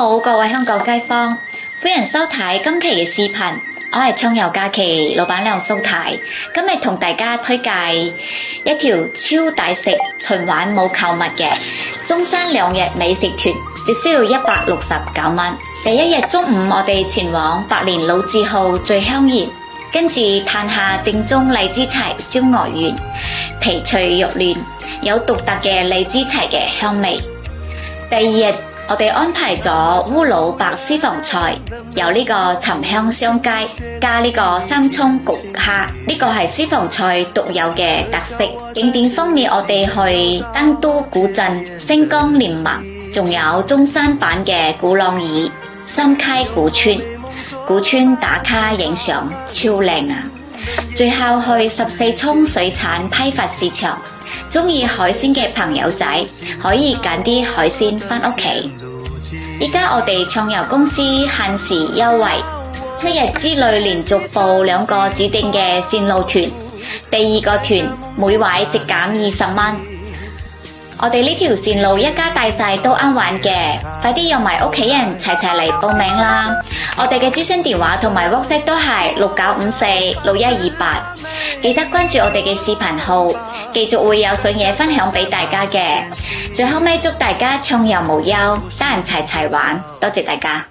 好，各位香港街坊，歡迎收睇今期嘅視頻。我係暢遊假期老闆娘蘇太，今日同大家推介一條超抵食、循環冇購物嘅中山2日美食團，只需要169蚊。第一日中午，我哋前往百年老字號醉香園，跟住嘆下正宗荔枝柴燒鵝丸，皮脆肉嫩，有獨特嘅荔枝柴嘅香味。第二日，我哋安排咗烏魯白私房菜，有呢個沉香雙雞加呢個三葱焗蝦，呢個係私房菜獨有嘅特色。景點方面，我哋去登都古鎮星光聯盟，仲有中山版嘅鼓浪嶼、三溪古村打卡影相超靚啊！最後去14涌水產批發市場，鍾意海鮮嘅朋友仔可以揀啲海鮮返屋企。依家我哋暢遊公司限時優惠，7日之內連續報2個指定嘅線路團，第2個團每位直減20蚊。我哋呢條線路一家大細都啱玩嘅，快啲約埋屋企人齊齊嚟報名啦！我哋嘅諮詢電話同埋 WhatsApp 都係69546128，記得關注我哋嘅視頻號，繼續會有筍嘢分享俾大家嘅。最後尾祝大家暢遊無憂，得閒齊齊玩，多謝大家。